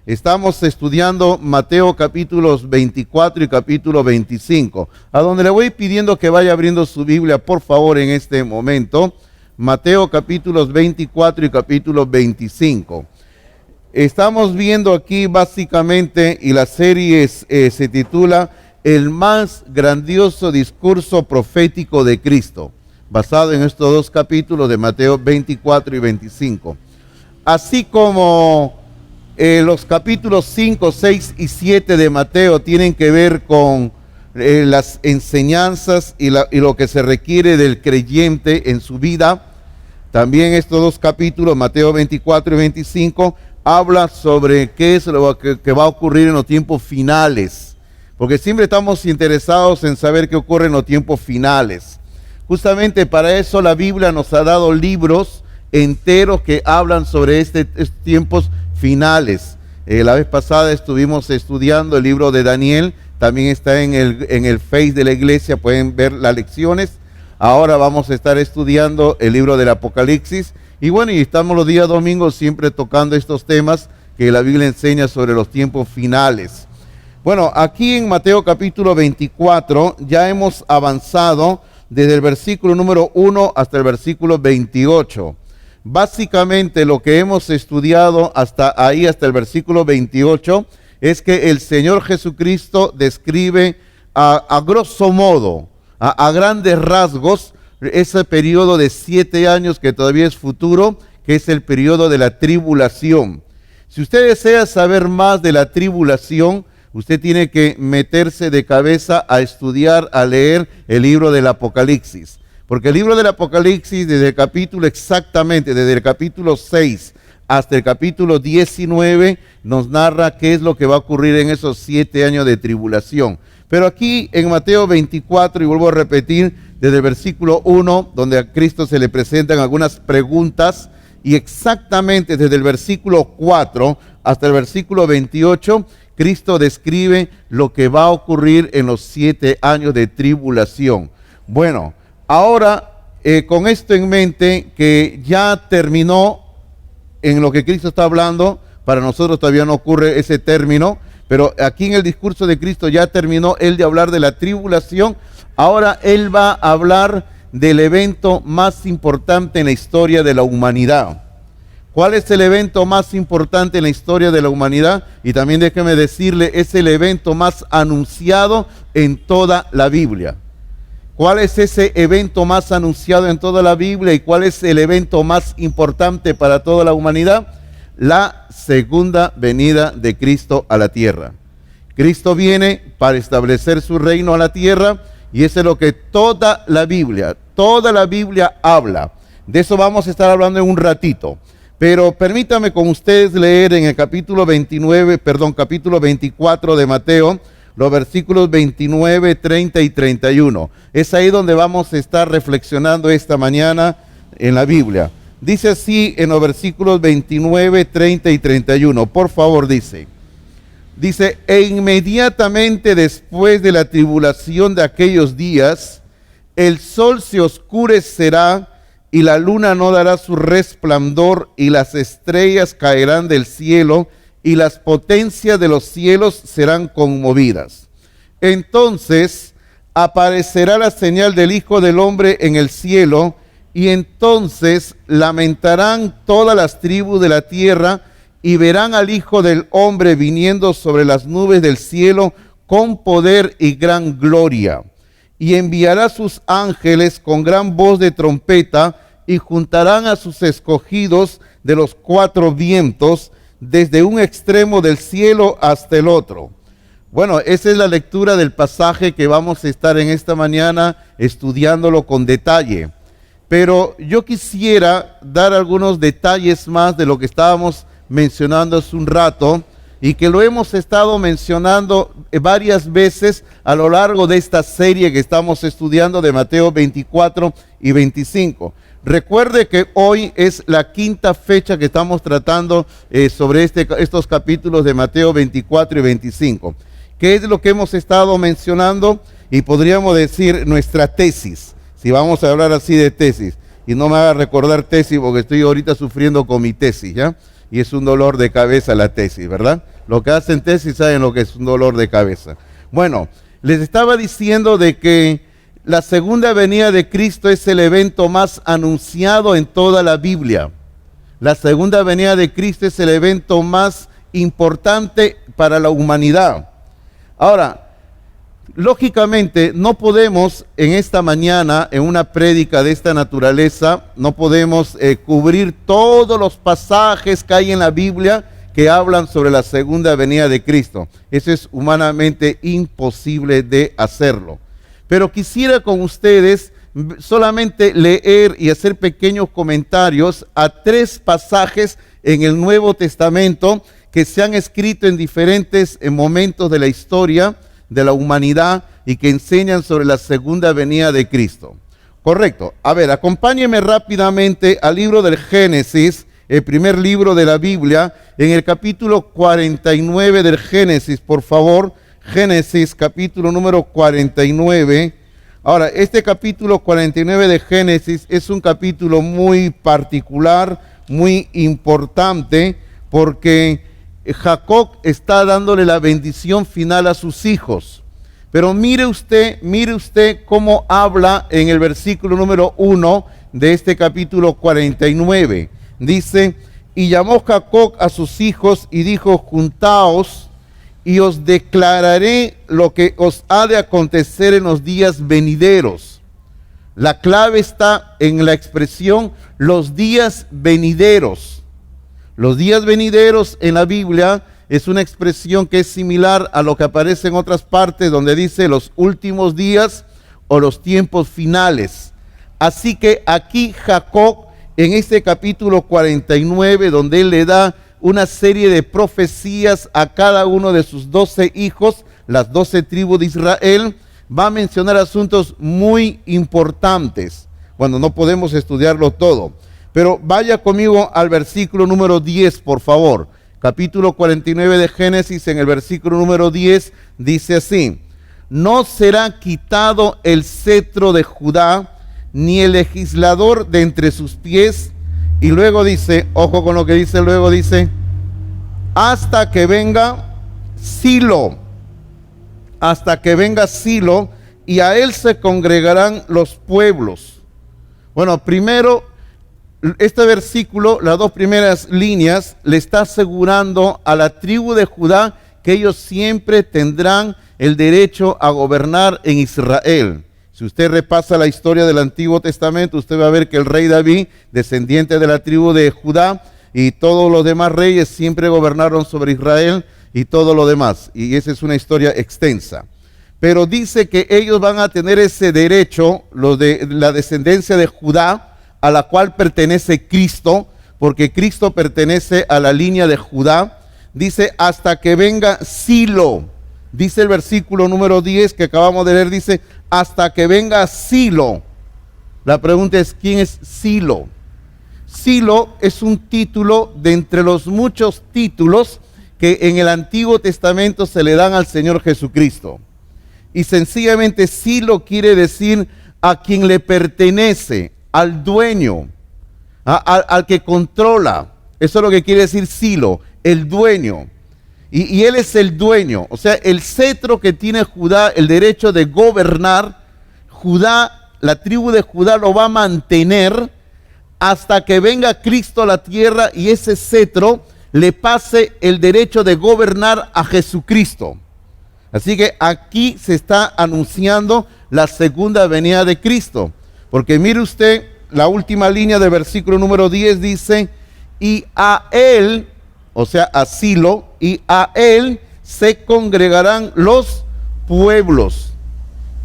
Estamos estudiando Mateo capítulos 24 y capítulo 25, a donde le voy pidiendo que vaya abriendo su Biblia, por favor, en este momento. Mateo capítulos 24 y capítulo 25. Estamos viendo aquí básicamente, y la serie se titula El más grandioso discurso profético de Cristo, basado en estos dos capítulos de Mateo 24 y 25. Así como los capítulos 5, 6 y 7 de Mateo tienen que ver con las enseñanzas y lo que se requiere del creyente en su vida. También estos dos capítulos, Mateo 24 y 25, habla sobre qué es lo que va a ocurrir en los tiempos finales. Porque siempre estamos interesados en saber qué ocurre en los tiempos finales. Justamente para eso la Biblia nos ha dado libros enteros que hablan sobre estos tiempos finales. La vez pasada estuvimos estudiando el libro de Daniel, también está en el Face de la iglesia, pueden ver las lecciones. Ahora vamos a estar estudiando el libro del Apocalipsis, y bueno, y estamos los días domingos siempre tocando estos temas que la Biblia enseña sobre los tiempos finales. Bueno, aquí en Mateo capítulo 24 ya hemos avanzado desde el versículo número 1 hasta el versículo 28. Básicamente lo que hemos estudiado hasta el versículo 28, es que el Señor Jesucristo describe a grosso modo, a grandes rasgos, ese periodo de 7 años que todavía es futuro, que es el periodo de la tribulación. Si usted desea saber más de la tribulación, usted tiene que meterse de cabeza a estudiar, a leer el libro del Apocalipsis. Porque el libro del Apocalipsis, desde el capítulo 6 hasta el capítulo 19, nos narra qué es lo que va a ocurrir en esos 7 años de tribulación. Pero aquí en Mateo 24, y vuelvo a repetir, desde el versículo 1, donde a Cristo se le presentan algunas preguntas, y exactamente desde el versículo 4 hasta el versículo 28, Cristo describe lo que va a ocurrir en los 7 años de tribulación. Bueno, ahora, con esto en mente, que ya terminó en lo que Cristo está hablando, para nosotros todavía no ocurre ese término, pero aquí en el discurso de Cristo ya terminó él de hablar de la tribulación. Ahora él va a hablar del evento más importante en la historia de la humanidad. ¿Cuál es el evento más importante en la historia de la humanidad? Y también déjeme decirle, es el evento más anunciado en toda la Biblia. ¿Cuál es ese evento más anunciado en toda la Biblia y cuál es el evento más importante para toda la humanidad? La segunda venida de Cristo a la tierra. Cristo viene para establecer su reino a la tierra, y eso es lo que toda la Biblia habla. De eso vamos a estar hablando en un ratito. Pero permítame con ustedes leer en el capítulo 24 de Mateo, los versículos 29, 30 y 31. Es ahí donde vamos a estar reflexionando esta mañana en la Biblia. Dice así en los versículos 29, 30 y 31. Por favor, dice, e inmediatamente después de la tribulación de aquellos días, el sol se oscurecerá y la luna no dará su resplandor y las estrellas caerán del cielo y las potencias de los cielos serán conmovidas. Entonces aparecerá la señal del Hijo del Hombre en el cielo, y entonces lamentarán todas las tribus de la tierra y verán al Hijo del Hombre viniendo sobre las nubes del cielo con poder y gran gloria. Y enviará sus ángeles con gran voz de trompeta y juntarán a sus escogidos de los 4 vientos, desde un extremo del cielo hasta el otro. Bueno, esa es la lectura del pasaje que vamos a estar en esta mañana estudiándolo con detalle. Pero yo quisiera dar algunos detalles más de lo que estábamos mencionando hace un rato, y que lo hemos estado mencionando varias veces a lo largo de esta serie que estamos estudiando de Mateo 24 y 25. Recuerde que hoy es la 5ª fecha que estamos tratando sobre estos capítulos de Mateo 24 y 25. ¿Qué es lo que hemos estado mencionando? Y podríamos decir nuestra tesis, si vamos a hablar así de tesis. Y no me haga recordar tesis porque estoy ahorita sufriendo con mi tesis, ¿ya? Y es un dolor de cabeza la tesis, ¿verdad? Los que hacen tesis saben lo que es un dolor de cabeza. Bueno, les estaba diciendo de que la segunda venida de Cristo es el evento más anunciado en toda la Biblia. La segunda venida de Cristo es el evento más importante para la humanidad. Ahora, lógicamente no podemos en esta mañana, en una prédica de esta naturaleza, no podemos cubrir todos los pasajes que hay en la Biblia que hablan sobre la segunda venida de Cristo. Eso es humanamente imposible de hacerlo. Pero quisiera con ustedes solamente leer y hacer pequeños comentarios a 3 pasajes en el Nuevo Testamento que se han escrito en diferentes momentos de la historia de la humanidad y que enseñan sobre la segunda venida de Cristo. Correcto. A ver, acompáñenme rápidamente al libro del Génesis, el primer libro de la Biblia, en el capítulo 49 del Génesis, por favor. Génesis, capítulo número 49. Ahora, este capítulo 49 de Génesis es un capítulo muy particular, muy importante, porque Jacob está dándole la bendición final a sus hijos. Pero mire usted cómo habla en el versículo número 1 de este capítulo 49. Dice, y llamó Jacob a sus hijos y dijo, juntaos y os declararé lo que os ha de acontecer en los días venideros. La clave está en la expresión los días venideros. Los días venideros en la Biblia es una expresión que es similar a lo que aparece en otras partes donde dice los últimos días o los tiempos finales. Así que aquí Jacob, en este capítulo 49, donde él le da una serie de profecías a cada uno de sus 12 hijos, las 12 tribus de Israel, va a mencionar asuntos muy importantes. Bueno, no podemos estudiarlo todo, pero vaya conmigo al versículo número 10, por favor. Capítulo 49 de Génesis, en el versículo número 10, dice así, no será quitado el cetro de Judá, ni el legislador de entre sus pies. Y luego dice, ojo con lo que dice, luego dice, hasta que venga Silo, hasta que venga Silo, y a él se congregarán los pueblos. Bueno, primero, este versículo, las 2 primeras líneas, le está asegurando a la tribu de Judá que ellos siempre tendrán el derecho a gobernar en Israel. Si usted repasa la historia del Antiguo Testamento, usted va a ver que el rey David, descendiente de la tribu de Judá, y todos los demás reyes siempre gobernaron sobre Israel y todo lo demás. Y esa es una historia extensa. Pero dice que ellos van a tener ese derecho, los de la descendencia de Judá, a la cual pertenece Cristo, porque Cristo pertenece a la línea de Judá. Dice, hasta que venga Silo. Dice el versículo número 10 que acabamos de leer, dice, hasta que venga Silo. La pregunta es, ¿quién es Silo? Silo es un título de entre los muchos títulos que en el Antiguo Testamento se le dan al Señor Jesucristo. Y sencillamente Silo quiere decir a quien le pertenece, al dueño, al que controla. Eso es lo que quiere decir Silo, el dueño. Y él es el dueño, o sea, el cetro que tiene Judá, el derecho de gobernar, Judá, la tribu de Judá lo va a mantener hasta que venga Cristo a la tierra y ese cetro le pase el derecho de gobernar a Jesucristo. Así que aquí se está anunciando la segunda venida de Cristo, porque mire usted, la última línea del versículo número 10 dice, y a él, o sea, a Silo, y a él se congregarán los pueblos.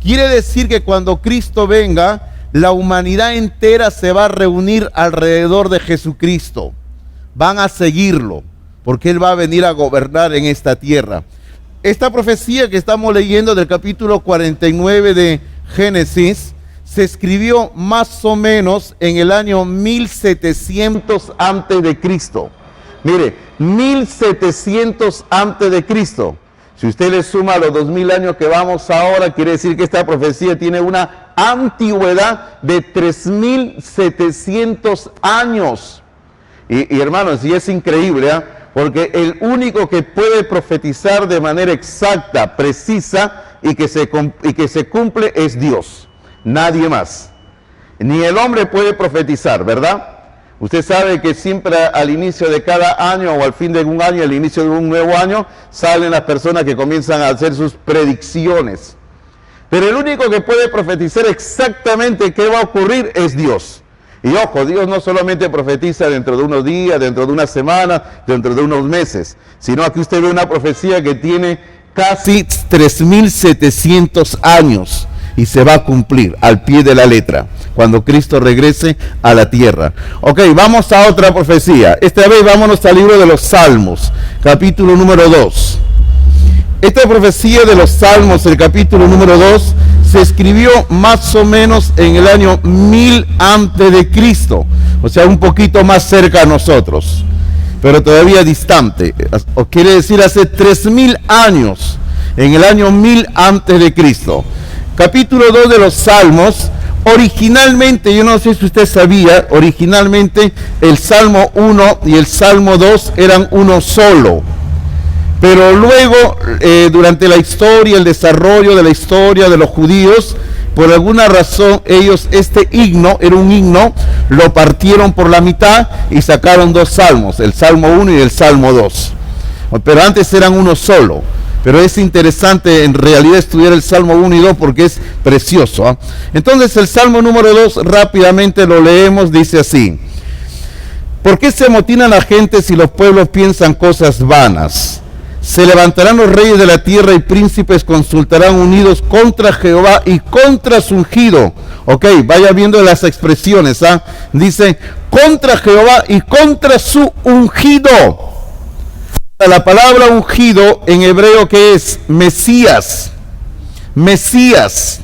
Quiere decir que cuando Cristo venga, la humanidad entera se va a reunir alrededor de Jesucristo. Van a seguirlo, porque Él va a venir a gobernar en esta tierra. Esta profecía que estamos leyendo del capítulo 49 de Génesis, se escribió más o menos en el año 1700 antes de Cristo. Mire, 1700 antes de Cristo. Si usted le suma los 2000 años que vamos ahora, quiere decir que esta profecía tiene una antigüedad de 3700 años. Y hermanos, y es increíble, Porque el único que puede profetizar de manera exacta, precisa y que se cumple es Dios, nadie más. Ni el hombre puede profetizar, ¿verdad? Usted sabe que siempre al inicio de cada año o al fin de un año, al inicio de un nuevo año, salen las personas que comienzan a hacer sus predicciones. Pero el único que puede profetizar exactamente qué va a ocurrir es Dios. Y ojo, Dios no solamente profetiza dentro de unos días, dentro de una semana, dentro de unos meses, sino aquí usted ve una profecía que tiene casi 3.700 años y se va a cumplir al pie de la letra cuando Cristo regrese a la tierra. Ok, vamos a otra profecía. Esta vez vámonos al libro de los Salmos, capítulo número 2. Esta profecía de los Salmos, el capítulo número 2, se escribió más o menos en el año 1000 antes de Cristo, o sea, un poquito más cerca a nosotros, pero todavía distante. O quiere decir hace 3000 años, en el año 1000 antes de Cristo. Capítulo 2 de los Salmos. Originalmente, yo no sé si usted sabía, originalmente el Salmo 1 y el Salmo 2 eran uno solo. Pero luego, durante la historia, el desarrollo de la historia de los judíos, por alguna razón ellos, este himno, era un himno, lo partieron por la mitad y sacaron dos salmos, el Salmo 1 y el Salmo 2. Pero antes eran uno solo. Pero es interesante en realidad estudiar el Salmo 1 y 2 porque es precioso, ¿eh? Entonces el Salmo número 2 rápidamente lo leemos, dice así: ¿por qué se amotina la gente si los pueblos piensan cosas vanas? Se levantarán los reyes de la tierra y príncipes consultarán unidos contra Jehová y contra su ungido. Ok, vaya viendo las expresiones, ¿ah? Dice, contra Jehová y contra su ungido. La palabra ungido en hebreo que es Mesías, Mesías.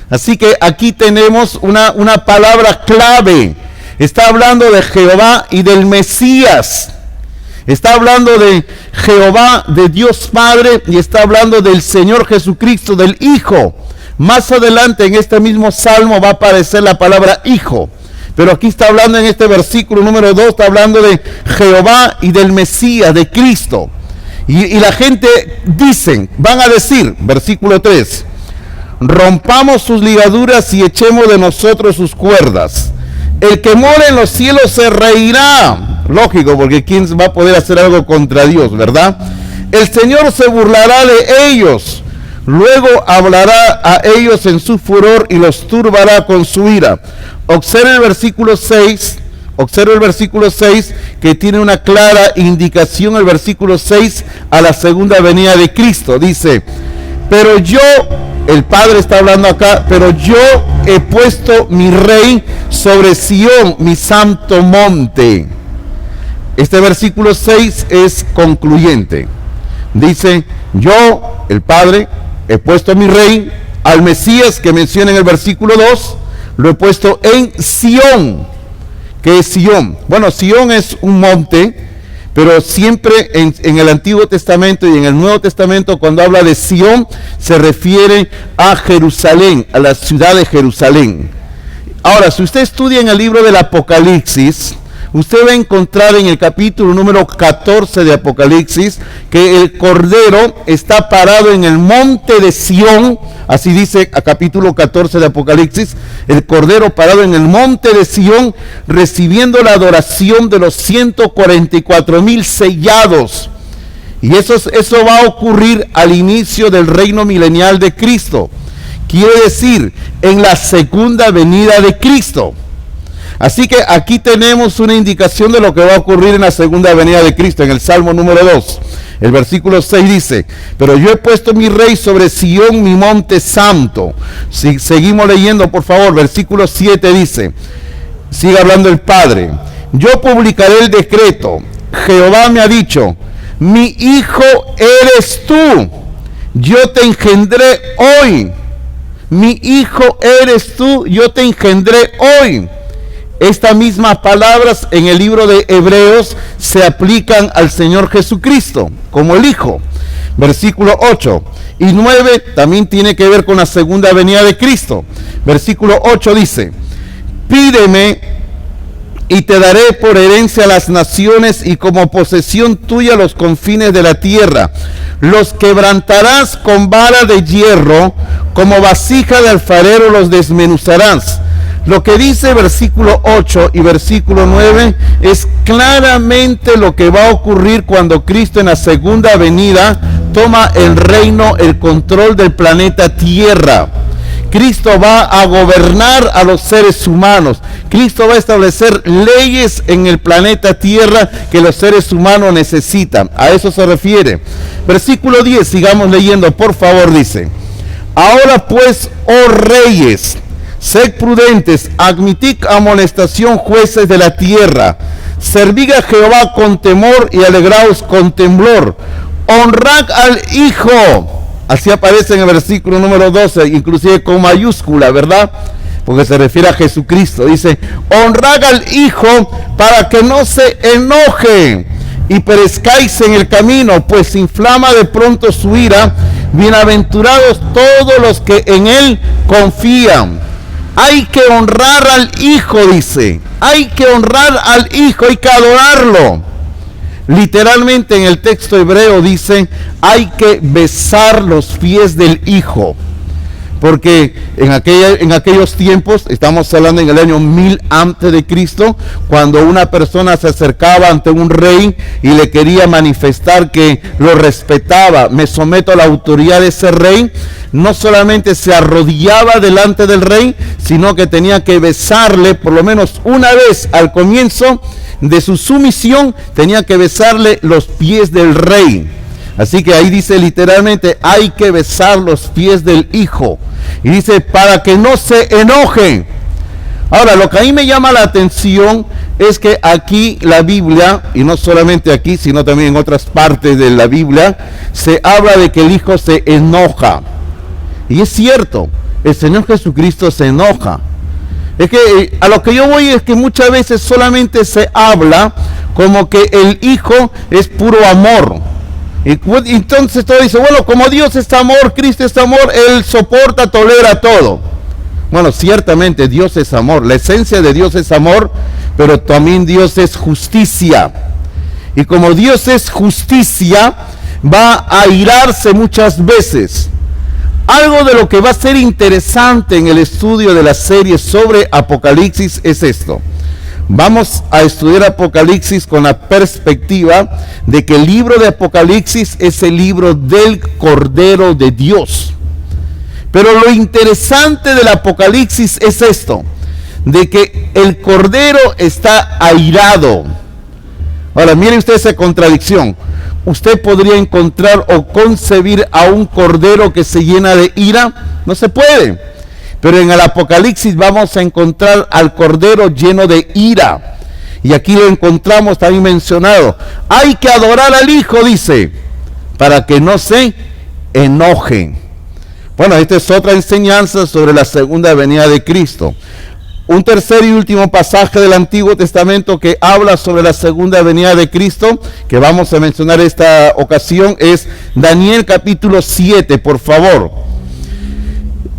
Así que aquí tenemos una palabra clave. Está hablando de Jehová y del Mesías. Está hablando de Jehová, de Dios Padre, y está hablando del Señor Jesucristo, del Hijo. Más adelante en este mismo salmo va a aparecer la palabra Hijo. Pero aquí está hablando en este versículo número 2, está hablando de Jehová y del Mesías, de Cristo. Y la gente van a decir, versículo 3, rompamos sus ligaduras y echemos de nosotros sus cuerdas. El que mora en los cielos se reirá. Lógico, porque ¿quién va a poder hacer algo contra Dios, verdad? El Señor se burlará de ellos. Luego hablará a ellos en su furor y los turbará con su ira. Observe el versículo 6, que tiene una clara indicación, el versículo 6, a la segunda venida de Cristo. Dice, pero yo, el Padre está hablando acá, pero yo he puesto mi rey sobre Sión, mi santo monte. Este versículo 6 es concluyente. Dice, yo, el Padre, he puesto mi rey, al Mesías que menciona en el versículo 2, lo he puesto en Sión. ¿Qué es Sión? Bueno, Sión es un monte, pero siempre en el Antiguo Testamento y en el Nuevo Testamento, cuando habla de Sión, se refiere a Jerusalén, a la ciudad de Jerusalén. Ahora, si usted estudia en el libro del Apocalipsis, usted va a encontrar en el capítulo número 14 de Apocalipsis que el Cordero está parado en el monte de Sión. Así dice a capítulo 14 de Apocalipsis, el Cordero parado en el monte de Sión, recibiendo la adoración de los 144,000 sellados. Y eso va a ocurrir al inicio del reino milenial de Cristo. Quiere decir, en la segunda venida de Cristo. Así que aquí tenemos una indicación de lo que va a ocurrir en la segunda venida de Cristo, en el Salmo número 2. El versículo 6 dice, pero yo he puesto mi rey sobre Sión, mi monte santo. Seguimos leyendo, por favor. Versículo 7 dice, sigue hablando el Padre, yo publicaré el decreto. Jehová me ha dicho, mi hijo eres tú, yo te engendré hoy. Mi hijo eres tú, yo te engendré hoy. Estas mismas palabras en el libro de Hebreos se aplican al Señor Jesucristo como el Hijo. Versículo 8 y 9 también tiene que ver con la segunda venida de Cristo. Versículo 8 dice, pídeme y te daré por herencia a las naciones y como posesión tuya los confines de la tierra. Los quebrantarás con vara de hierro, como vasija de alfarero los desmenuzarás. Lo que dice versículo 8 y versículo 9 es claramente lo que va a ocurrir cuando Cristo en la segunda venida toma el reino, el control del planeta Tierra. Cristo va a gobernar a los seres humanos. Cristo va a establecer leyes en el planeta Tierra que los seres humanos necesitan. A eso se refiere. Versículo 10, sigamos leyendo, por favor, dice: ahora pues, oh reyes, sed prudentes, admitid amonestación, jueces de la tierra. Servid a Jehová con temor y alegraos con temblor. Honrad al Hijo. Así aparece en el versículo número 12, inclusive con mayúscula, ¿verdad? Porque se refiere a Jesucristo. Dice: honrad al Hijo para que no se enoje y perezcáis en el camino, pues inflama de pronto su ira. Bienaventurados todos los que en Él confían. Hay que honrar al Hijo, dice. Hay que honrar al Hijo, hay que adorarlo. Literalmente en el texto hebreo dice: hay que besar los pies del Hijo. Porque en aquellos tiempos, estamos hablando en el año 1000 antes de Cristo, cuando una persona se acercaba ante un rey y le quería manifestar que lo respetaba, me someto a la autoridad de ese rey, no solamente se arrodillaba delante del rey, sino que tenía que besarle por lo menos una vez al comienzo de su sumisión, tenía que besarle los pies del rey. Así que ahí dice literalmente: hay que besar los pies del Hijo. Y dice: para que no se enojen. Ahora, lo que a mí me llama la atención es que aquí la Biblia, y no solamente aquí, sino también en otras partes de la Biblia, se habla de que el Hijo se enoja. Y es cierto, el Señor Jesucristo se enoja. Es que a lo que yo voy es que muchas veces solamente se habla como que el Hijo es puro amor. Y entonces todo dice: bueno, como Dios es amor, Cristo es amor, Él soporta, tolera todo. Bueno, ciertamente Dios es amor, la esencia de Dios es amor, pero también Dios es justicia. Y como Dios es justicia, va a airarse muchas veces. Algo de lo que va a ser interesante en el estudio de la serie sobre Apocalipsis es esto. Vamos a estudiar Apocalipsis con la perspectiva de que el libro de Apocalipsis es el libro del Cordero de Dios. Pero lo interesante del Apocalipsis es esto, de que el Cordero está airado. Ahora, miren usted esa contradicción. ¿Usted podría encontrar o concebir a un Cordero que se llena de ira? No se puede. Pero en el Apocalipsis vamos a encontrar al Cordero lleno de ira. Y aquí lo encontramos también mencionado. Hay que adorar al Hijo, dice, para que no se enojen. Bueno, esta es otra enseñanza sobre la segunda venida de Cristo. Un tercer y último pasaje del Antiguo Testamento que habla sobre la segunda venida de Cristo, que vamos a mencionar esta ocasión, es Daniel capítulo 7, por favor.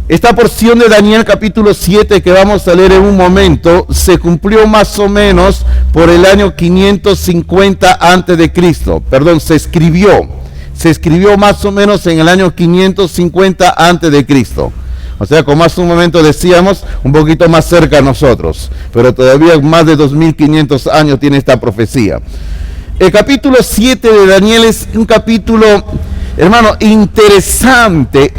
Esta porción de Daniel capítulo 7 que vamos a leer en un momento se cumplió más o menos por el año 550 antes de Cristo. Perdón, se escribió más o menos en el año 550 antes de Cristo. O sea, como hace un momento decíamos, un poquito más cerca a nosotros, pero todavía más de 2500 años tiene esta profecía. El capítulo 7 de Daniel es un capítulo, hermano, interesante,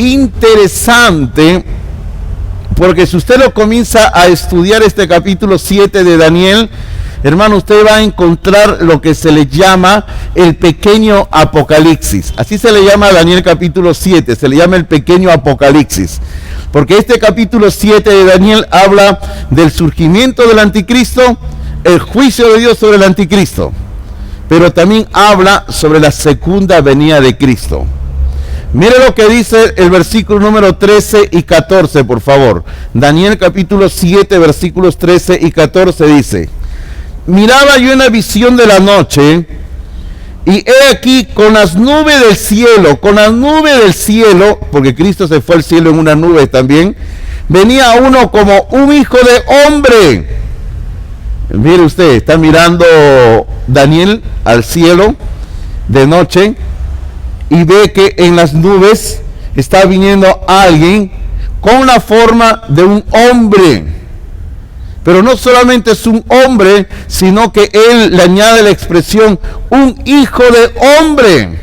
porque si usted lo comienza a estudiar este capítulo 7 de Daniel, hermano, usted va a encontrar lo que se le llama el pequeño Apocalipsis. Así se le llama a Daniel capítulo 7, se le llama el pequeño Apocalipsis. Porque este capítulo 7 de Daniel habla del surgimiento del anticristo, el juicio de Dios sobre el anticristo, pero también habla sobre la segunda venida de Cristo. Mire lo que dice el versículo número 13 y 14, por favor. Daniel capítulo 7, versículos 13 y 14 dice: miraba yo una visión de la noche, y he aquí con las nubes del cielo, porque Cristo se fue al cielo en una nube también, venía uno como un hijo de hombre. Mire usted, está mirando Daniel al cielo de noche y ve que en las nubes está viniendo alguien con la forma de un hombre. Pero no solamente es un hombre, sino que él le añade la expresión un hijo de hombre.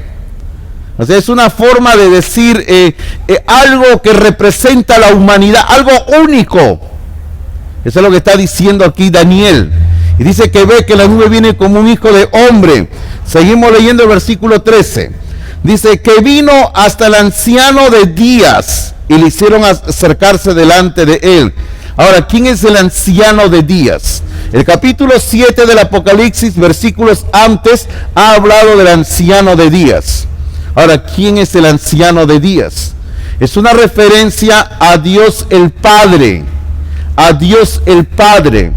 O sea, es una forma de decir algo que representa la humanidad, algo único. Eso es lo que está diciendo aquí Daniel. Y dice que ve que la nube viene como un hijo de hombre. Seguimos leyendo el versículo 13. Dice que vino hasta el anciano de días y le hicieron acercarse delante de él. Ahora, ¿quién es el anciano de días? El capítulo 7 del Apocalipsis, versículos antes, ha hablado del anciano de días. Ahora, ¿quién es el anciano de días? Es una referencia a Dios el Padre. A Dios el Padre.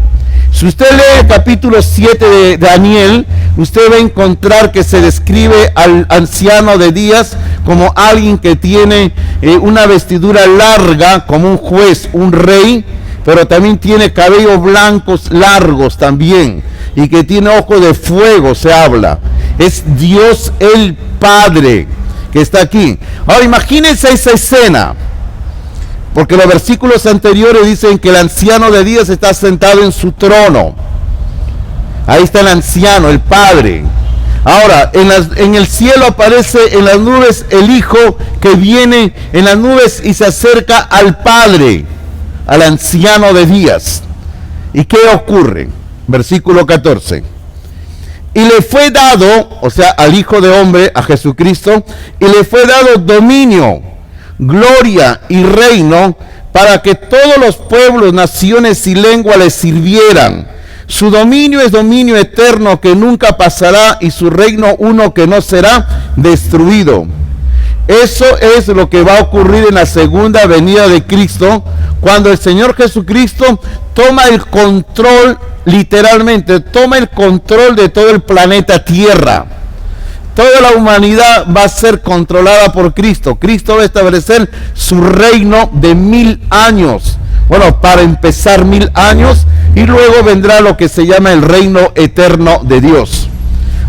Si usted lee el capítulo 7 de Daniel, usted va a encontrar que se describe al anciano de días como alguien que tiene una vestidura larga, como un juez, un rey, pero también tiene cabellos blancos largos también, y que tiene ojos de fuego, se habla. Es Dios el Padre que está aquí. Ahora imagínense esa escena, porque los versículos anteriores dicen que el anciano de días está sentado en su trono. Ahí está el anciano, el Padre. Ahora, en el cielo aparece en las nubes el Hijo que viene en las nubes y se acerca al Padre, al anciano de días. ¿Y qué ocurre? Versículo 14. Y le fue dado, o sea, al Hijo de Hombre, a Jesucristo, y le fue dado dominio, gloria y reino para que todos los pueblos, naciones y lenguas le sirvieran. Su dominio es dominio eterno que nunca pasará y su reino uno que no será destruido. Eso es lo que va a ocurrir en la segunda venida de Cristo, cuando el Señor Jesucristo toma el control, literalmente, toma el control de todo el planeta Tierra. Toda la humanidad va a ser controlada por Cristo. Cristo va a establecer su reino de 1000 años. Bueno, para empezar 1000 años, y luego vendrá lo que se llama el reino eterno de Dios.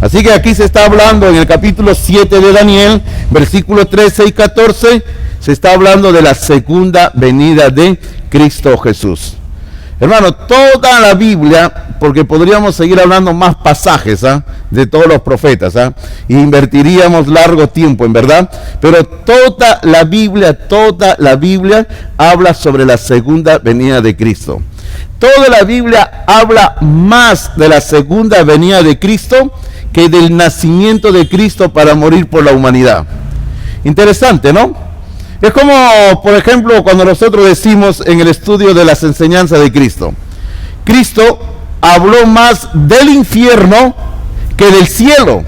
Así que aquí se está hablando en el capítulo 7 de Daniel, versículos 13 y 14, se está hablando de la segunda venida de Cristo Jesús. Hermano, toda la Biblia, porque podríamos seguir hablando más pasajes de todos los profetas, y invertiríamos largo tiempo, en verdad, pero toda la Biblia habla sobre la segunda venida de Cristo. Toda la Biblia habla más de la segunda venida de Cristo que del nacimiento de Cristo para morir por la humanidad. Interesante, ¿no? Es como, por ejemplo, cuando nosotros decimos en el estudio de las enseñanzas de Cristo, Cristo habló más del infierno que del cielo.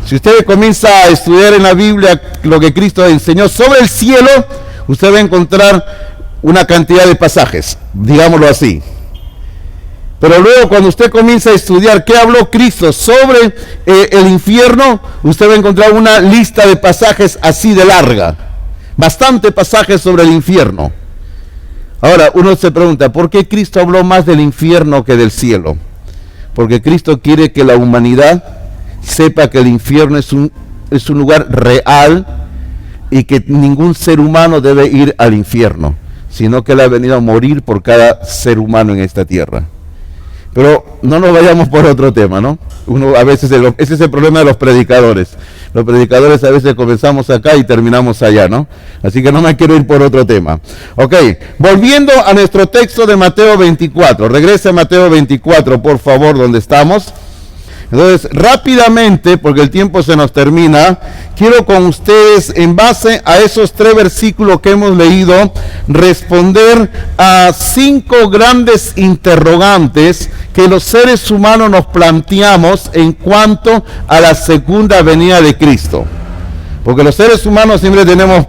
Si usted comienza a estudiar en la Biblia lo que Cristo enseñó sobre el cielo, usted va a encontrar una cantidad de pasajes, digámoslo así. Pero luego cuando usted comienza a estudiar qué habló Cristo sobre el infierno, usted va a encontrar una lista de pasajes así de larga. Bastante pasajes sobre el infierno. Ahora, uno se pregunta, ¿por qué Cristo habló más del infierno que del cielo? Porque Cristo quiere que la humanidad sepa que el infierno es un lugar real y que ningún ser humano debe ir al infierno, sino que Él ha venido a morir por cada ser humano en esta tierra. Pero no nos vayamos por otro tema, ¿no? A veces ese es el problema de los predicadores. Los predicadores a veces comenzamos acá y terminamos allá, ¿no? Así que no me quiero ir por otro tema. Ok, volviendo a nuestro texto de Mateo 24. Regrese a Mateo 24, por favor, donde estamos. Entonces, rápidamente, porque el tiempo se nos termina, quiero con ustedes, en base a esos 3 versículos que hemos leído, responder a 5 grandes interrogantes que los seres humanos nos planteamos en cuanto a la segunda venida de Cristo. Porque los seres humanos siempre tenemos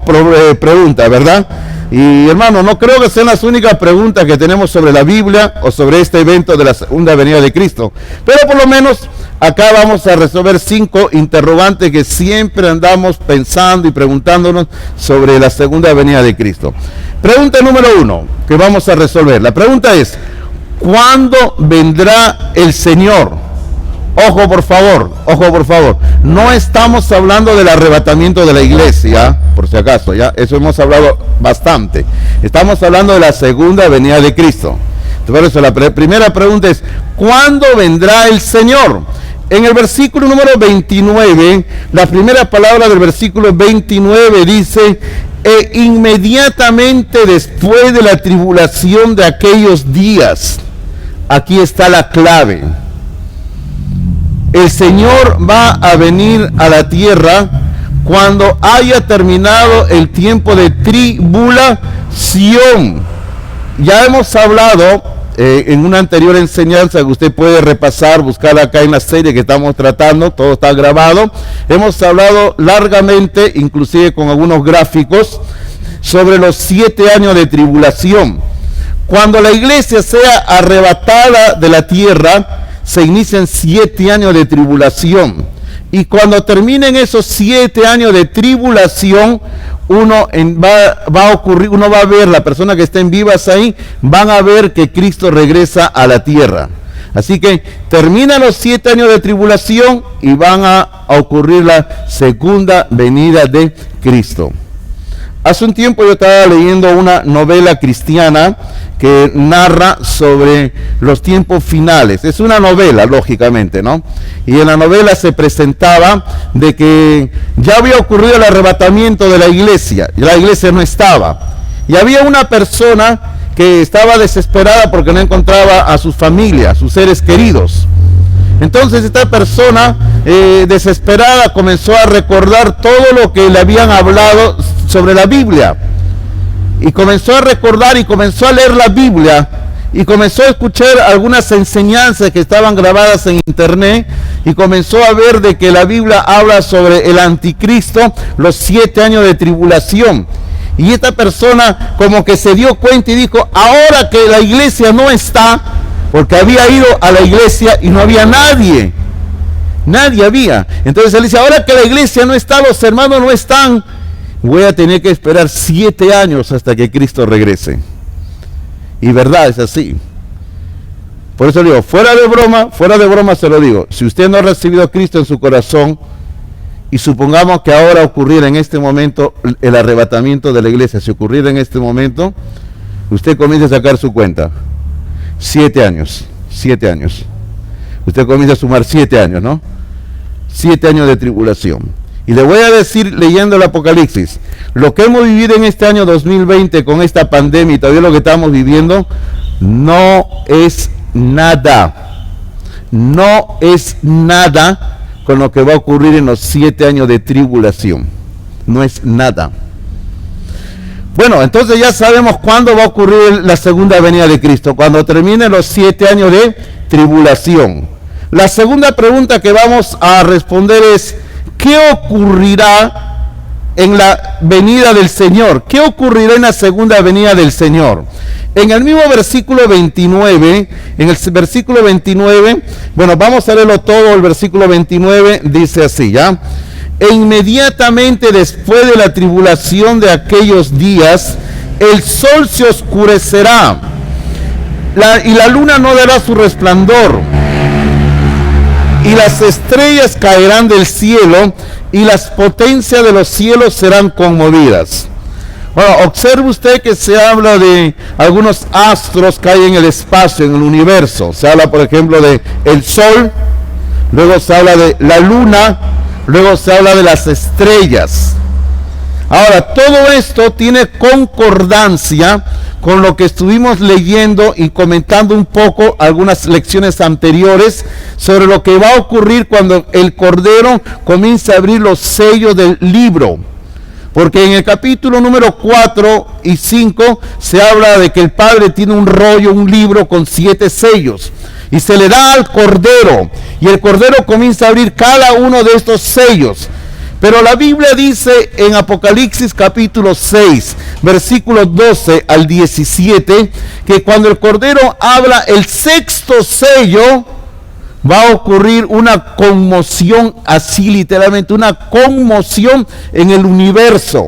preguntas, ¿verdad? Y hermano, no creo que sean las únicas preguntas que tenemos sobre la Biblia o sobre este evento de la segunda venida de Cristo. Pero por lo menos acá vamos a resolver 5 interrogantes que siempre andamos pensando y preguntándonos sobre la segunda venida de Cristo. Pregunta número 1 que vamos a resolver. La pregunta es, ¿cuándo vendrá el Señor? Ojo por favor, no estamos hablando del arrebatamiento de la iglesia, por si acaso, ya, eso hemos hablado bastante. Estamos hablando de la segunda venida de Cristo. Por eso la primera pregunta es, ¿cuándo vendrá el Señor? En el versículo número 29, la primera palabra del versículo 29 dice, e inmediatamente después de la tribulación de aquellos días. Aquí está la clave. El Señor va a venir a la tierra cuando haya terminado el tiempo de tribulación. Ya hemos hablado en una anterior enseñanza que usted puede repasar, buscar acá en la serie que estamos tratando, todo está grabado. Hemos hablado largamente, inclusive con algunos gráficos, sobre los 7 años de tribulación. Cuando la iglesia sea arrebatada de la tierra, se inician 7 años de tribulación, y cuando terminen esos 7 años de tribulación, uno va a ver, la persona que estén vivas ahí, van a ver que Cristo regresa a la tierra. Así que terminan los 7 años de tribulación y van a ocurrir la segunda venida de Cristo. Hace un tiempo yo estaba leyendo una novela cristiana que narra sobre los tiempos finales. Es una novela, lógicamente, ¿no? Y en la novela se presentaba de que ya había ocurrido el arrebatamiento de la iglesia, y la iglesia no estaba. Y había una persona que estaba desesperada porque no encontraba a su familia, a sus seres queridos. Entonces esta persona desesperada comenzó a recordar todo lo que le habían hablado sobre la Biblia, y comenzó a recordar y comenzó a leer la Biblia y comenzó a escuchar algunas enseñanzas que estaban grabadas en internet, y comenzó a ver de que la Biblia habla sobre el anticristo, los 7 años de tribulación. Y esta persona como que se dio cuenta y dijo, ahora que la iglesia no está, porque había ido a la iglesia y no había nadie había. Entonces él dice, ahora que la iglesia no está, los hermanos no están, voy a tener que esperar 7 años hasta que Cristo regrese. Y verdad, es así. Por eso digo, fuera de broma se lo digo, si usted no ha recibido a Cristo en su corazón, y supongamos que ahora ocurriera en este momento el arrebatamiento de la iglesia, si ocurriera en este momento, usted comienza a sacar su cuenta. 7 años. Usted comienza a sumar 7 años, ¿no? 7 años de tribulación. Y le voy a decir, leyendo el Apocalipsis, lo que hemos vivido en este año 2020 con esta pandemia y todavía lo que estamos viviendo, no es nada. No es nada con lo que va a ocurrir en los 7 años de tribulación. No es nada. Bueno, entonces ya sabemos cuándo va a ocurrir la segunda venida de Cristo, cuando terminen los 7 años de tribulación. La segunda pregunta que vamos a responder es, ¿qué ocurrirá en la venida del Señor? ¿Qué ocurrirá en la segunda venida del Señor? En el mismo versículo 29, bueno, vamos a leerlo todo, el versículo 29 dice así, ¿ya? E inmediatamente después de la tribulación de aquellos días, el sol se oscurecerá, y la luna no dará su resplandor, y las estrellas caerán del cielo, y las potencias de los cielos serán conmovidas. Bueno, observe usted que se habla de algunos astros que hay en el espacio, en el universo. Se habla, por ejemplo, de el sol, luego se habla de la luna, luego se habla de las estrellas. Ahora, todo esto tiene concordancia con lo que estuvimos leyendo y comentando un poco algunas lecciones anteriores sobre lo que va a ocurrir cuando el Cordero comience a abrir los sellos del libro. Porque en el capítulo número 4 y 5 se habla de que el Padre tiene un rollo, un libro con 7 sellos. Y se le da al Cordero. Y el Cordero comienza a abrir cada uno de estos sellos. Pero la Biblia dice en Apocalipsis capítulo 6, versículos 12 al 17, que cuando el Cordero abra el 6º sello, va a ocurrir una conmoción, así literalmente, una conmoción en el universo.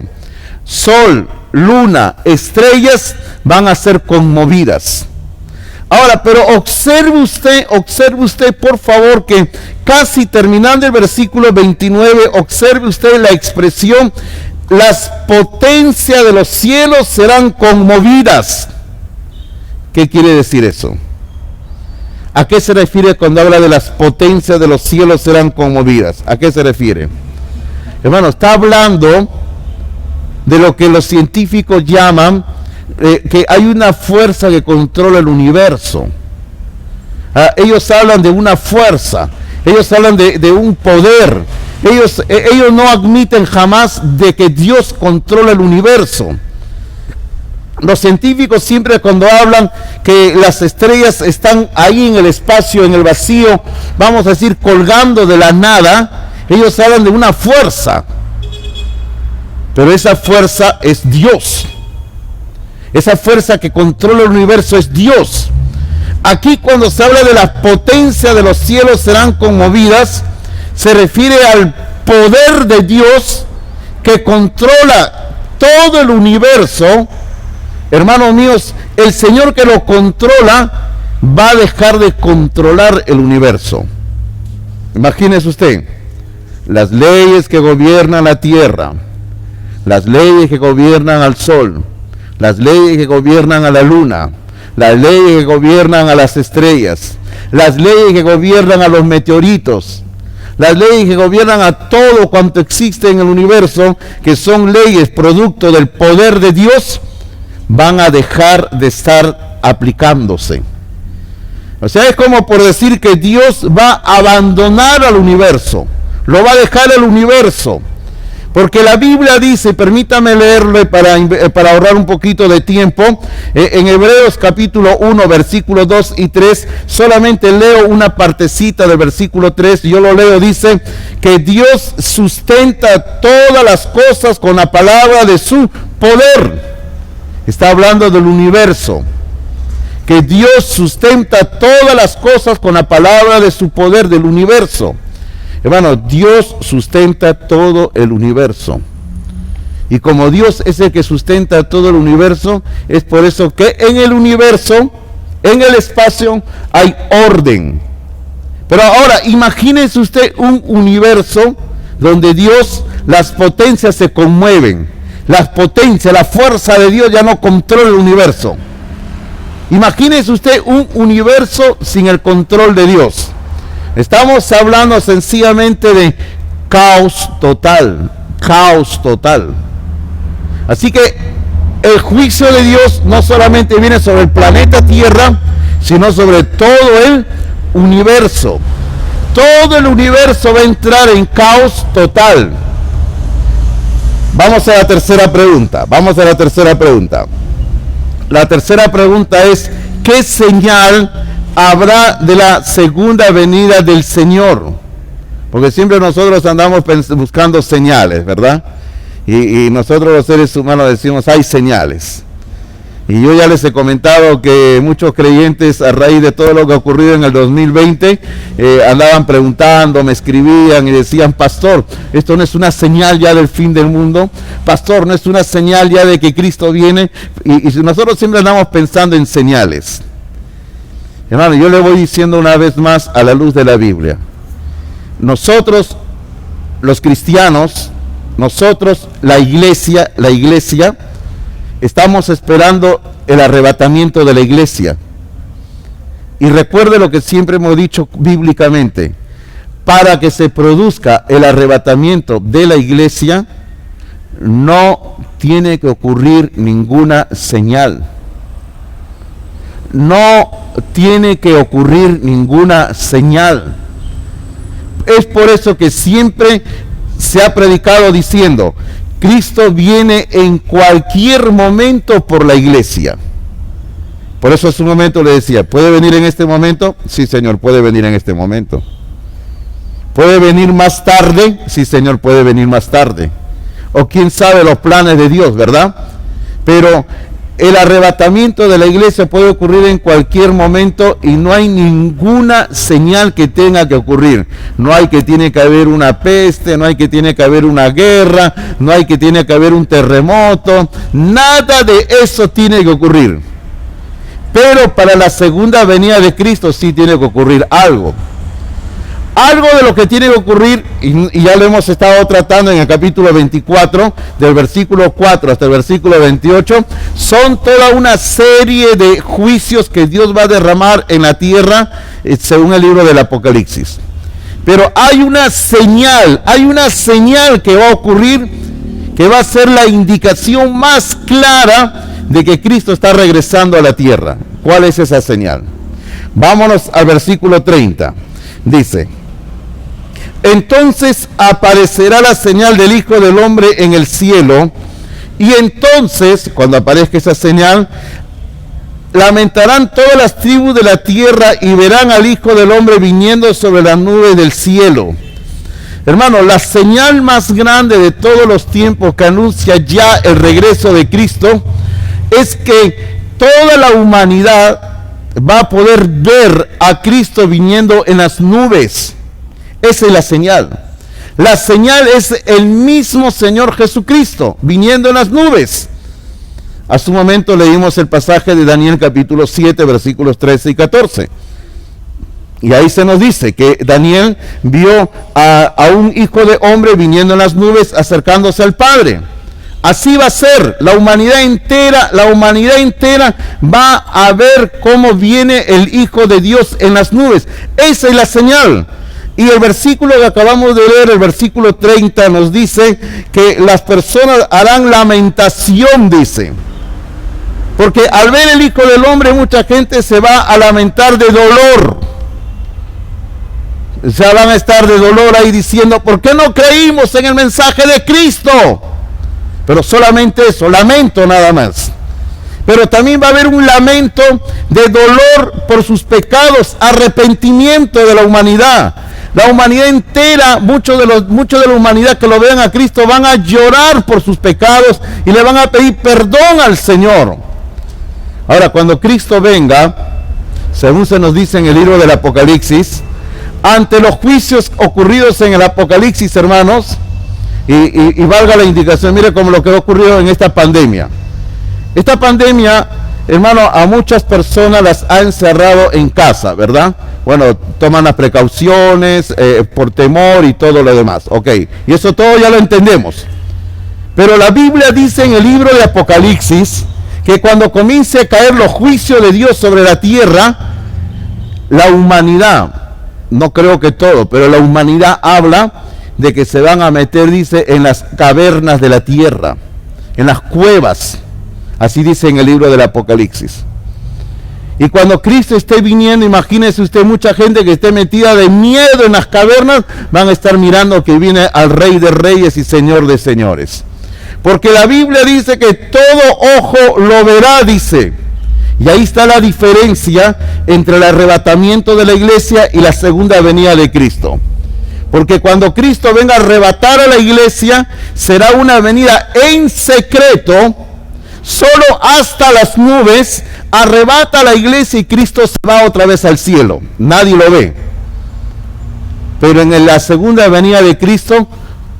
Sol, luna, estrellas van a ser conmovidas. Ahora, pero observe usted por favor que casi terminando el versículo 29, observe usted la expresión, las potencias de los cielos serán conmovidas. ¿Qué quiere decir eso? ¿A qué se refiere cuando habla de las potencias de los cielos serán conmovidas? ¿A qué se refiere? Hermano, está hablando de lo que los científicos llaman que hay una fuerza que controla el universo. Ellos hablan de una fuerza, ellos hablan de un poder. Ellos no admiten jamás de que Dios controla el universo. Los científicos siempre cuando hablan que las estrellas están ahí en el espacio, en el vacío, vamos a decir colgando de la nada, ellos hablan de una fuerza. Pero esa fuerza es Dios. Esa fuerza que controla el universo es Dios. Aquí cuando se habla de la potencia de los cielos serán conmovidas, se refiere al poder de Dios que controla todo el universo. Hermanos míos, el Señor que lo controla va a dejar de controlar el universo. Imagínese usted, las leyes que gobiernan la tierra, las leyes que gobiernan al sol, las leyes que gobiernan a la luna, las leyes que gobiernan a las estrellas, las leyes que gobiernan a los meteoritos, las leyes que gobiernan a todo cuanto existe en el universo, que son leyes producto del poder de Dios, van a dejar de estar aplicándose. O sea, es como por decir que Dios va a abandonar al universo, lo va a dejar al universo. Porque la Biblia dice, permítame leerle para ahorrar un poquito de tiempo, en Hebreos capítulo 1, versículos 2 y 3, solamente leo una partecita del versículo 3, yo lo leo, dice que Dios sustenta todas las cosas con la palabra de su poder. Está hablando del universo, que Dios sustenta todas las cosas con la palabra de su poder del universo. Hermano, Dios sustenta todo el universo. Y como Dios es el que sustenta todo el universo, es por eso que en el universo, en el espacio, hay orden. Pero ahora, imagínese usted un universo donde Dios, las potencias se conmueven. Las potencias, la fuerza de Dios ya no controla el universo. Imagínese usted un universo sin el control de Dios. Estamos hablando sencillamente de caos total, caos total. Así que el juicio de Dios no solamente viene sobre el planeta Tierra, sino sobre todo el universo. Todo el universo va a entrar en caos total. Vamos a la tercera pregunta. La tercera pregunta es, ¿qué señal habrá de la segunda venida del Señor? Porque siempre nosotros andamos buscando señales, ¿verdad? Y nosotros los seres humanos decimos, hay señales. Y yo ya les he comentado que muchos creyentes, a raíz de todo lo que ha ocurrido en el 2020, andaban preguntando, me escribían y decían, pastor, esto no es una señal ya del fin del mundo, pastor, no es una señal ya de que Cristo viene. Y nosotros siempre andamos pensando en señales. Hermano, yo le voy diciendo una vez más a la luz de la Biblia. Nosotros, los cristianos, nosotros, la iglesia, estamos esperando el arrebatamiento de la iglesia. Y recuerde lo que siempre hemos dicho bíblicamente. Para que se produzca el arrebatamiento de la iglesia, no tiene que ocurrir ninguna señal. No tiene que ocurrir ninguna señal. Es por eso que siempre se ha predicado diciendo, Cristo viene en cualquier momento por la iglesia. Por eso hace un momento le decía, ¿puede venir en este momento? Sí, Señor, puede venir en este momento. ¿Puede venir más tarde? Sí, Señor, puede venir más tarde. O quién sabe los planes de Dios, ¿verdad? Pero el arrebatamiento de la iglesia puede ocurrir en cualquier momento y no hay ninguna señal que tenga que ocurrir. No hay que tiene que haber una peste, no hay que tiene que haber una guerra, no hay que tiene que haber un terremoto. Nada de eso tiene que ocurrir. Pero para la segunda venida de Cristo sí tiene que ocurrir algo. Algo de lo que tiene que ocurrir, y ya lo hemos estado tratando en el capítulo 24, del versículo 4 hasta el versículo 28, son toda una serie de juicios que Dios va a derramar en la tierra, según el libro del Apocalipsis. Pero hay una señal que va a ocurrir, que va a ser la indicación más clara de que Cristo está regresando a la tierra. ¿Cuál es esa señal? Vámonos al versículo 30. Dice: entonces aparecerá la señal del Hijo del Hombre en el cielo, y entonces, cuando aparezca esa señal, lamentarán todas las tribus de la tierra y verán al Hijo del Hombre viniendo sobre las nubes del cielo. Hermano, la señal más grande de todos los tiempos que anuncia ya el regreso de Cristo es que toda la humanidad va a poder ver a Cristo viniendo en las nubes. Esa es la señal. La señal es el mismo Señor Jesucristo viniendo en las nubes. Hace un momento leímos el pasaje de Daniel capítulo 7, versículos 13 y 14. Y ahí se nos dice que Daniel vio a un hijo de hombre viniendo en las nubes, acercándose al Padre. Así va a ser, la humanidad entera va a ver cómo viene el Hijo de Dios en las nubes. Esa es la señal. Y el versículo que acabamos de leer, el versículo 30, nos dice que las personas harán lamentación, dice. Porque al ver el Hijo del Hombre, mucha gente se va a lamentar de dolor. Ya van a estar de dolor ahí diciendo: ¿por qué no creímos en el mensaje de Cristo? Pero solamente eso, lamento nada más. Pero también va a haber un lamento de dolor por sus pecados, arrepentimiento de la humanidad. La humanidad entera, muchos de la humanidad que lo vean a Cristo van a llorar por sus pecados y le van a pedir perdón al Señor. Ahora, cuando Cristo venga, según se nos dice en el libro del Apocalipsis, ante los juicios ocurridos en el Apocalipsis, hermanos, y valga la indicación, mire como lo que ha ocurrido en esta pandemia. Esta pandemia, hermano, a muchas personas las ha encerrado en casa, ¿verdad? Bueno, toman las precauciones por temor y todo lo demás. Ok, y eso todo ya lo entendemos. Pero la Biblia dice en el libro de Apocalipsis que cuando comience a caer los juicios de Dios sobre la tierra, la humanidad, no creo que todo, pero la humanidad habla de que se van a meter, dice, en las cavernas de la tierra, en las cuevas. Así dice en el libro del Apocalipsis. Y cuando Cristo esté viniendo, imagínese usted, mucha gente que esté metida de miedo en las cavernas, van a estar mirando que viene al Rey de Reyes y Señor de Señores. Porque la Biblia dice que todo ojo lo verá, dice. Y ahí está la diferencia entre el arrebatamiento de la iglesia y la segunda venida de Cristo. Porque cuando Cristo venga a arrebatar a la iglesia, será una venida en secreto, solo hasta las nubes, arrebata a la iglesia y Cristo se va otra vez al cielo. Nadie lo ve. Pero en la segunda venida de Cristo,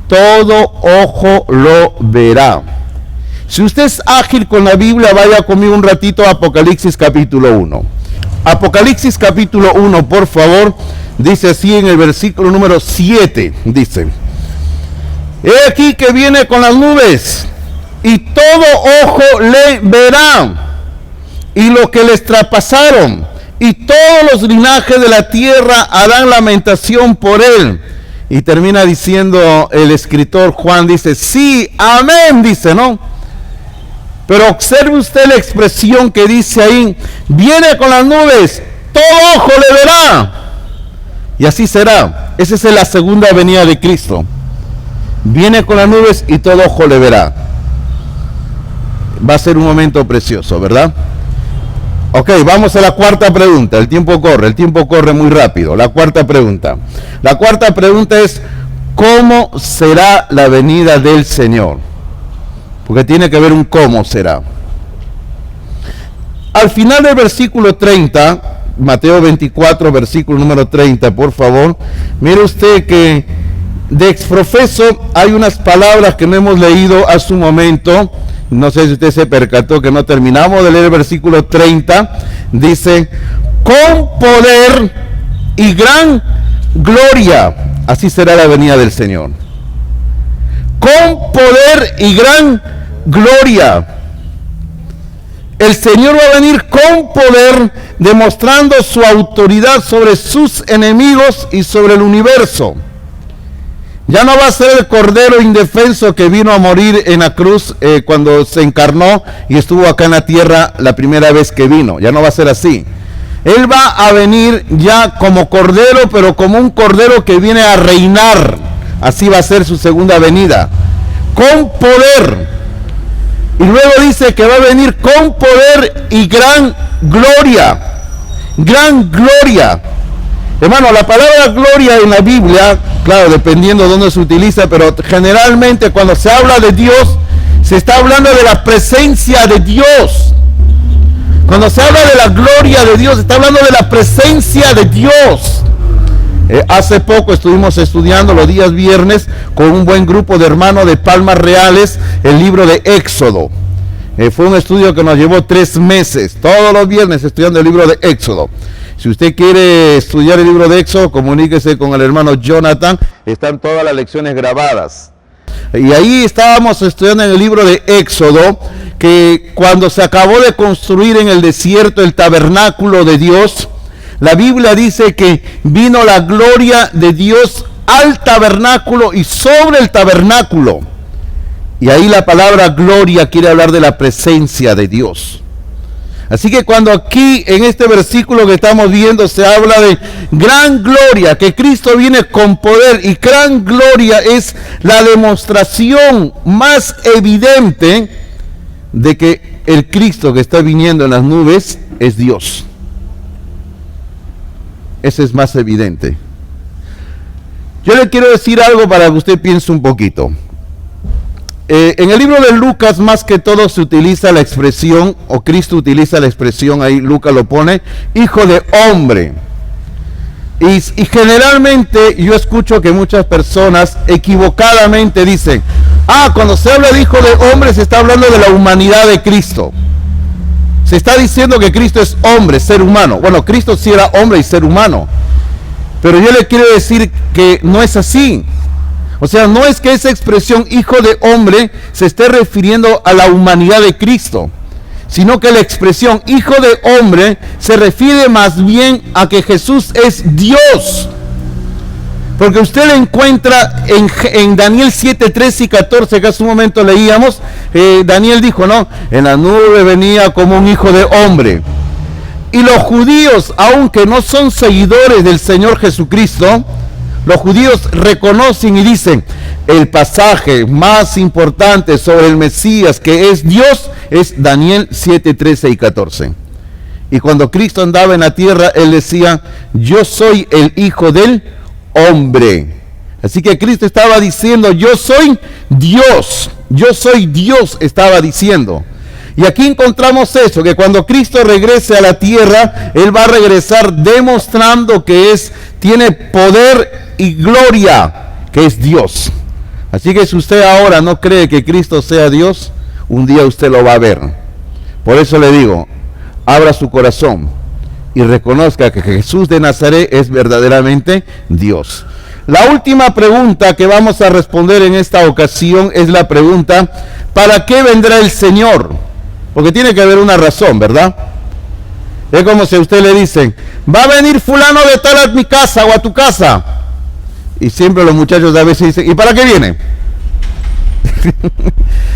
todo ojo lo verá. Si usted es ágil con la Biblia, vaya conmigo un ratito a Apocalipsis capítulo 1. Apocalipsis capítulo 1, por favor, dice así en el versículo número 7, dice: he aquí que viene con las nubes, y todo ojo le verá, y lo que les traspasaron, y todos los linajes de la tierra harán lamentación por él. Y termina diciendo el escritor Juan, dice: sí, amén, dice, ¿no? Pero observe usted la expresión que dice ahí: viene con las nubes, todo ojo le verá. Y así será. Esa es la segunda venida de Cristo. Viene con las nubes y todo ojo le verá. Va a ser un momento precioso, ¿verdad? Ok, vamos a la cuarta pregunta. El tiempo corre muy rápido. La cuarta pregunta es: ¿cómo será la venida del Señor? Porque tiene que haber un cómo será. Al final del versículo 30, Mateo 24, versículo número 30, por favor, mire usted que de exprofeso hay unas palabras que no hemos leído hace un momento. No sé si usted se percató que no terminamos de leer el versículo 30. Dice, con poder y gran gloria, así será la venida del Señor. Con poder y gran gloria. El Señor va a venir con poder, demostrando su autoridad sobre sus enemigos y sobre el universo. Ya no va a ser el cordero indefenso que vino a morir en la cruz cuando se encarnó y estuvo acá en la tierra la primera vez que vino. Ya no va a ser así. Él va a venir ya como cordero, pero como un cordero que viene a reinar. Así va a ser su segunda venida. Con poder. Y luego dice que va a venir con poder y gran gloria. Gran gloria. Hermano, la palabra gloria en la Biblia, claro, dependiendo de dónde se utiliza, pero generalmente cuando se habla de Dios, se está hablando de la presencia de Dios. Cuando se habla de la gloria de Dios, se está hablando de la presencia de Dios. Hace poco estuvimos estudiando los días viernes con un buen grupo de hermanos de Palmas Reales el libro de Éxodo. Fue un estudio que nos llevó 3 meses, todos los viernes estudiando el libro de Éxodo. Si usted quiere estudiar el libro de Éxodo, comuníquese con el hermano Jonathan, están todas las lecciones grabadas. Y ahí estábamos estudiando en el libro de Éxodo, que cuando se acabó de construir en el desierto el tabernáculo de Dios, la Biblia dice que vino la gloria de Dios al tabernáculo y sobre el tabernáculo. Y ahí la palabra gloria quiere hablar de la presencia de Dios. Así que cuando aquí en este versículo que estamos viendo se habla de gran gloria, que Cristo viene con poder, y gran gloria es la demostración más evidente de que el Cristo que está viniendo en las nubes es Dios. Ese es más evidente. Yo le quiero decir algo para que usted piense un poquito. En el libro de Lucas más que todo se utiliza la expresión, o Cristo utiliza la expresión, ahí Lucas lo pone, hijo de hombre. Y generalmente yo escucho que muchas personas equivocadamente dicen, cuando se habla de hijo de hombre se está hablando de la humanidad de Cristo. Se está diciendo que Cristo es hombre, ser humano. Bueno, Cristo sí era hombre y ser humano. Pero yo le quiero decir que no es así. O sea, no es que esa expresión hijo de hombre se esté refiriendo a la humanidad de Cristo, sino que la expresión hijo de hombre se refiere más bien a que Jesús es Dios. Porque usted le encuentra en Daniel 7, 13 y 14, que hace un momento leíamos, Daniel dijo, no, en la nube venía como un hijo de hombre. Y los judíos, aunque no son seguidores del Señor Jesucristo, los judíos reconocen y dicen, el pasaje más importante sobre el Mesías, que es Dios, es Daniel 7, 13 y 14. Y cuando Cristo andaba en la tierra, Él decía, yo soy el Hijo del Hombre. Así que Cristo estaba diciendo, yo soy Dios, estaba diciendo. Y aquí encontramos eso, que cuando Cristo regrese a la tierra, Él va a regresar demostrando que tiene poder y gloria, que es Dios. Así que si usted ahora no cree que Cristo sea Dios, un día usted lo va a ver. Por eso le digo, abra su corazón y reconozca que Jesús de Nazaret es verdaderamente Dios. La última pregunta que vamos a responder en esta ocasión es la pregunta, ¿para qué vendrá el Señor? Porque tiene que haber una razón, ¿verdad? Es como si a usted le dicen, va a venir fulano de tal a mi casa o a tu casa. Y siempre los muchachos a veces dicen, ¿y para qué viene?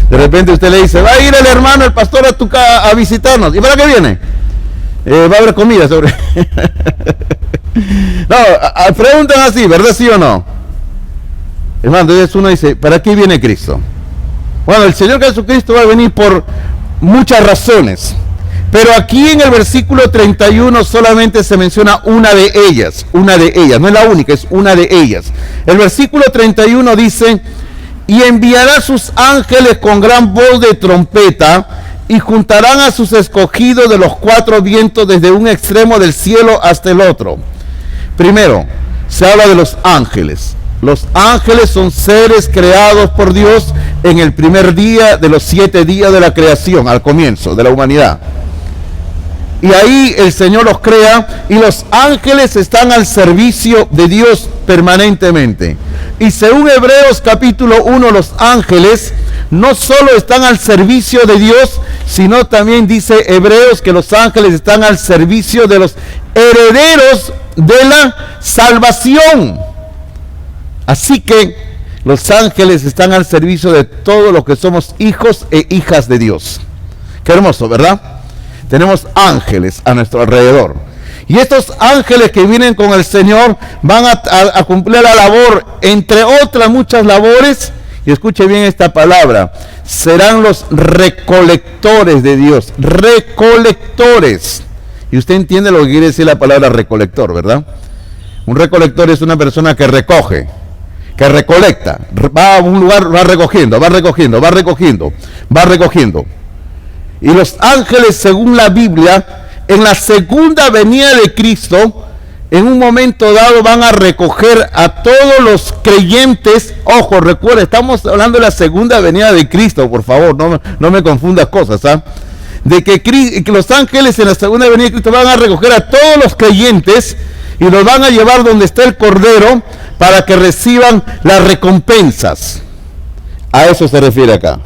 De repente usted le dice, va a ir el hermano, el pastor a tu casa a visitarnos. ¿Y para qué viene? Va a haber comida sobre. No, preguntan así, ¿verdad? ¿Sí o no? Hermano, entonces uno dice, ¿para qué viene Cristo? Bueno, el Señor Jesucristo va a venir por muchas razones. Pero aquí en el versículo 31 solamente se menciona una de ellas, no es la única, es una de ellas. El versículo 31 dice, y enviará sus ángeles con gran voz de trompeta, y juntarán a sus escogidos de los 4 vientos desde un extremo del cielo hasta el otro. Primero, se habla de los ángeles. Los ángeles son seres creados por Dios en el primer día de los 7 días de la creación, al comienzo de la humanidad. Y ahí el Señor los crea y los ángeles están al servicio de Dios permanentemente. Y según Hebreos capítulo 1, los ángeles no solo están al servicio de Dios, sino también dice Hebreos que los ángeles están al servicio de los herederos de la salvación. Así que los ángeles están al servicio de todos los que somos hijos e hijas de Dios. Qué hermoso, ¿verdad? Tenemos ángeles a nuestro alrededor. Y estos ángeles que vienen con el Señor van a cumplir la labor, entre otras muchas labores. Y escuche bien esta palabra. Serán los recolectores de Dios. Recolectores. Y usted entiende lo que quiere decir la palabra recolector, ¿verdad? Un recolector es una persona que recoge, que recolecta. Va a un lugar, va recogiendo, va recogiendo, va recogiendo, va recogiendo. Y los ángeles, según la Biblia, en la segunda venida de Cristo, en un momento dado van a recoger a todos los creyentes. Ojo, recuerda, estamos hablando de la segunda venida de Cristo, por favor, no me confundas cosas, ¿ah? De que los ángeles en la segunda venida de Cristo van a recoger a todos los creyentes y los van a llevar donde está el Cordero para que reciban las recompensas. A eso se refiere acá.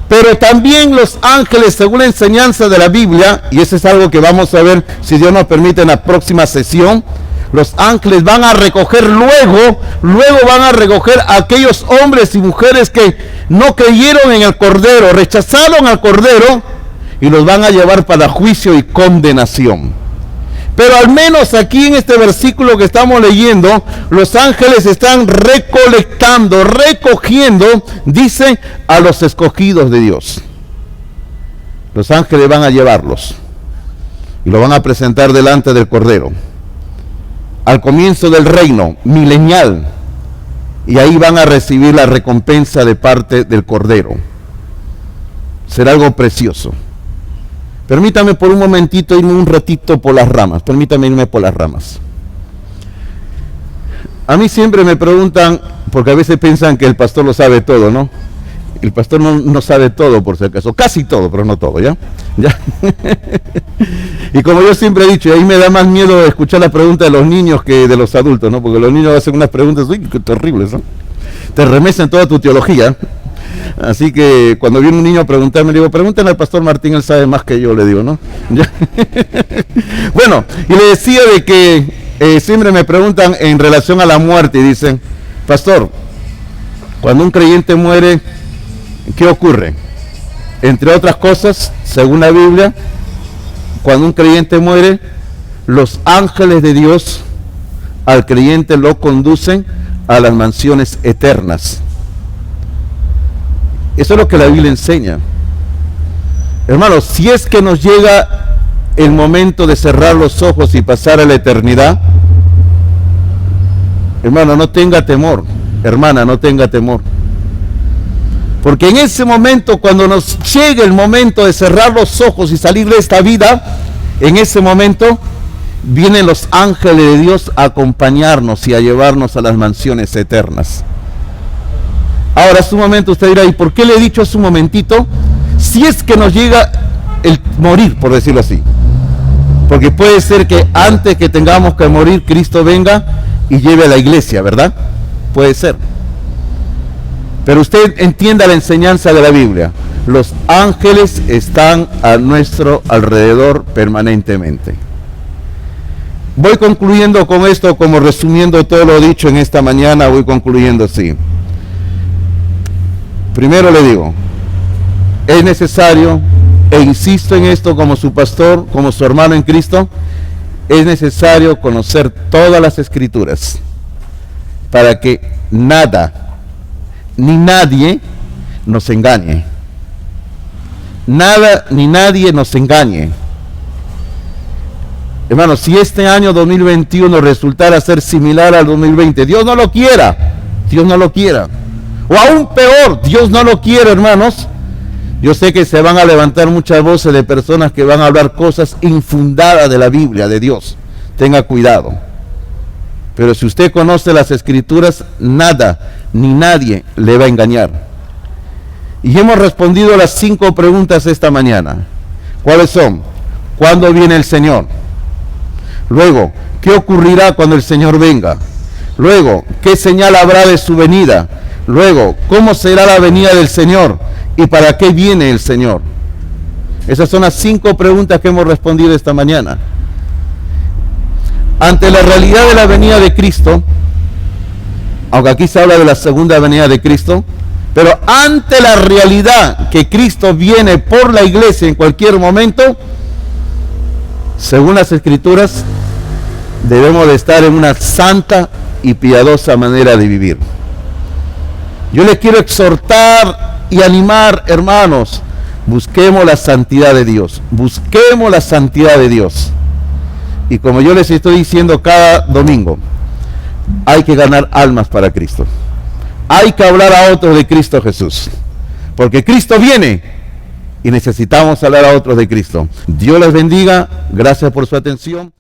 Pero también los ángeles, según la enseñanza de la Biblia, y eso es algo que vamos a ver, si Dios nos permite, en la próxima sesión, los ángeles van a recoger luego van a recoger a aquellos hombres y mujeres que no creyeron en el Cordero, rechazaron al Cordero, y los van a llevar para juicio y condenación. Pero al menos aquí en este versículo que estamos leyendo, los ángeles están recolectando, recogiendo, dice, a los escogidos de Dios. Los ángeles van a llevarlos y lo van a presentar delante del Cordero al comienzo del reino milenial, y ahí van a recibir la recompensa de parte del Cordero. Será algo precioso. Permítame por un momentito irme un ratito por las ramas. Permítame irme por las ramas. A mí siempre me preguntan, porque a veces piensan que el pastor lo sabe todo, ¿no? El pastor no sabe todo, por si acaso. Casi todo, pero no todo, ¿ya? Y como yo siempre he dicho, ahí me da más miedo escuchar las preguntas de los niños que de los adultos, ¿no? Porque los niños hacen unas preguntas, uy, qué terribles, ¿no? Te remecen toda tu teología. Así que cuando viene un niño a preguntarme, le digo, pregúntenle al pastor Martín, él sabe más que yo, le digo, ¿no? Bueno, y le decía de que siempre me preguntan en relación a la muerte y dicen, pastor, cuando un creyente muere, ¿qué ocurre? Entre otras cosas, según la Biblia, cuando un creyente muere, los ángeles de Dios al creyente lo conducen a las mansiones eternas. Eso es lo que la Biblia enseña. Hermanos, si es que nos llega el momento de cerrar los ojos y pasar a la eternidad, hermano, no tenga temor. Hermana, no tenga temor. Porque en ese momento, cuando nos llegue el momento de cerrar los ojos y salir de esta vida, en ese momento vienen los ángeles de Dios a acompañarnos y a llevarnos a las mansiones eternas. Ahora, es un momento, usted dirá, ¿y por qué le he dicho hace un momentito? Si es que nos llega el morir, por decirlo así. Porque puede ser que antes que tengamos que morir, Cristo venga y lleve a la iglesia, ¿verdad? Puede ser. Pero usted entienda la enseñanza de la Biblia. Los ángeles están a nuestro alrededor permanentemente. Voy concluyendo con esto, como resumiendo todo lo dicho en esta mañana, voy concluyendo así. Primero le digo, es necesario, e insisto en esto como su pastor, como su hermano en Cristo, es necesario conocer todas las Escrituras para que nada, ni nadie nos engañe. Nada ni nadie nos engañe. Hermanos, si este año 2021 resultara ser similar al 2020, Dios no lo quiera, Dios no lo quiera. O aún peor, Dios no lo quiere, hermanos. Yo sé que se van a levantar muchas voces de personas que van a hablar cosas infundadas de la Biblia, de Dios. Tenga cuidado. Pero si usted conoce las Escrituras, nada ni nadie le va a engañar. Y hemos respondido las 5 preguntas esta mañana. ¿Cuáles son? ¿Cuándo viene el Señor? Luego, ¿qué ocurrirá cuando el Señor venga? Luego, ¿qué señal habrá de su venida? Luego, ¿cómo será la venida del Señor? ¿Y para qué viene el Señor? Esas son las 5 preguntas que hemos respondido esta mañana. Ante la realidad de la venida de Cristo, aunque aquí se habla de la segunda venida de Cristo, pero ante la realidad que Cristo viene por la iglesia en cualquier momento, según las Escrituras, debemos de estar en una santa y piadosa manera de vivir. Yo les quiero exhortar y animar, hermanos, busquemos la santidad de Dios, busquemos la santidad de Dios. Y como yo les estoy diciendo cada domingo, hay que ganar almas para Cristo. Hay que hablar a otros de Cristo Jesús. Porque Cristo viene y necesitamos hablar a otros de Cristo. Dios les bendiga. Gracias por su atención.